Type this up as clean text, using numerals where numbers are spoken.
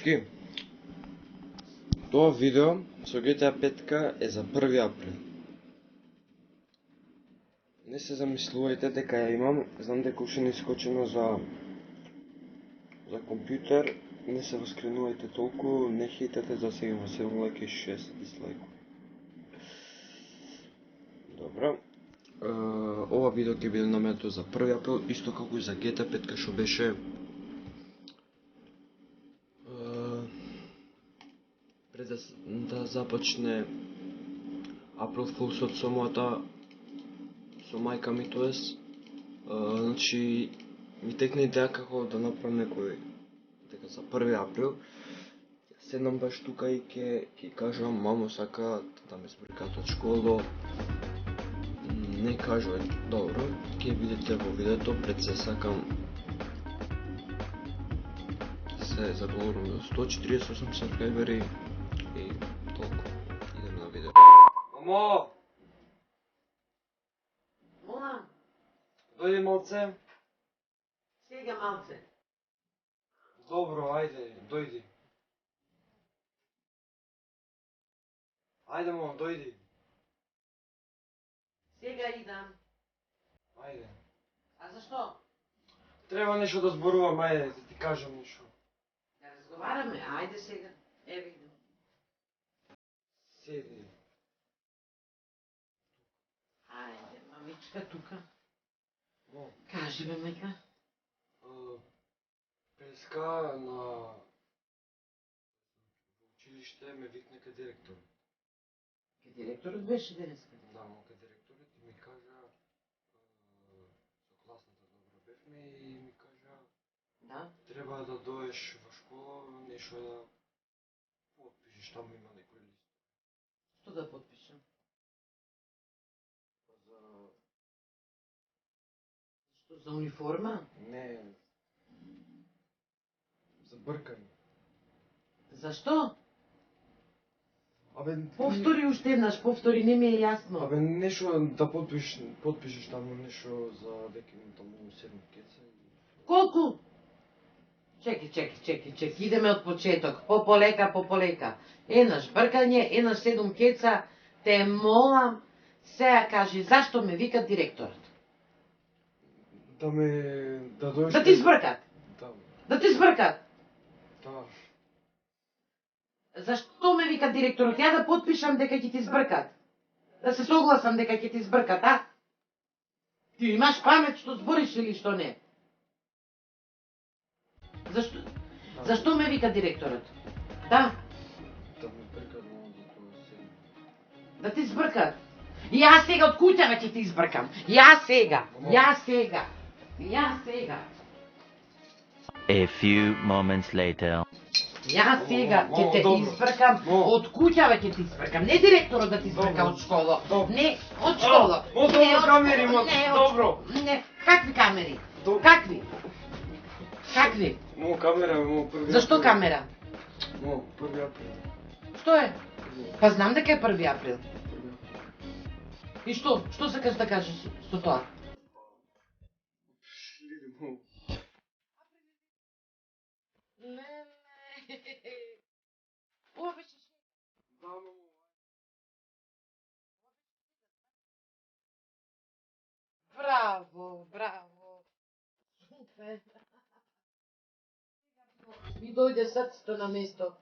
всички! Това видео со GTA 5 е за 1 април. Не се замислувајте дека ја имам, знам дека уште не искочено за компјутер, не се воскренувајте толку, не хейтете за сега има 7 лайка и 6 дислайка. Добро. Ова видео ќе биде наметнато за 1 април, исто како и за GTA 5 што беше пред да започне April Fools од со мајка ми, тоест, значи ми текна идеја како да направам некој дека за 1 април седнам баш тука и ќе кажам мамо сака да ме збркат од школа. Не кажувај, добро, ќе видите во видеото, пред се сакам се заголовам до 148 сабскрайбери и толку. Идем на видео. Мамо! Мола, Дојди малце. сега малце. Добро, ајде, дојди. Ајде, мамо, дојди. Сега идам. Ајде. А зашто? Треба нешто да зборувам, ајде, да ти кажам нешто. Да разговараме, ајде сега. Еве идам. Седи. Ајде, мамичка тука. Мо, Кажи бе, мајка. преска на училиште ме викнака директор. Ке директорот беше денеска. Да, мока директорот и ми кажа со класната добро бевме и ми кажа Да? треба да доеш во школа, нешто да подпишеш, таму има некој лист. Што да подпишам? Што за униформа? Не, за бркање. Зашто? Абе, Повтори уште еднаш, повтори, не ми е јасно. Абе, нешто да подпишеш таму нешто за дека имам таму 7 кеца. Колку? Чеки, идеме од почеток. Пополека. Еднаш бркање, еднаш 7 кеца. Те молам, сега кажи, зашто ме вика директорот? Да доеш... Да ти збркат? Да. Да ти збркат? Да. Зашто ме вика директорот? Ја да подпишам дека ќе ти збркат. Да се согласам дека ќе ти збркат, а? Ти имаш памет што збориш или што не? Зашто ме вика директорот? Да? Да ме бркат много за тоа сега. Да ти збркат? Јас сега од куќава ќе ти избркам. Јас сега. A few moments later. Јас сега ќе те избркам, од куќава ќе ти избркам. Не директорот да ти избрка од школа. Не, од школа. Добро камери, добро. Не, какви камери? Какви? Мо камера, мо први. Зашто камера? Мо 1 април. Што е? Па знам дека е 1 април. И што? Што сакаш да кажеш со тоа? Не. Ова беше Браво. Супер. Mi doјде срцето на место.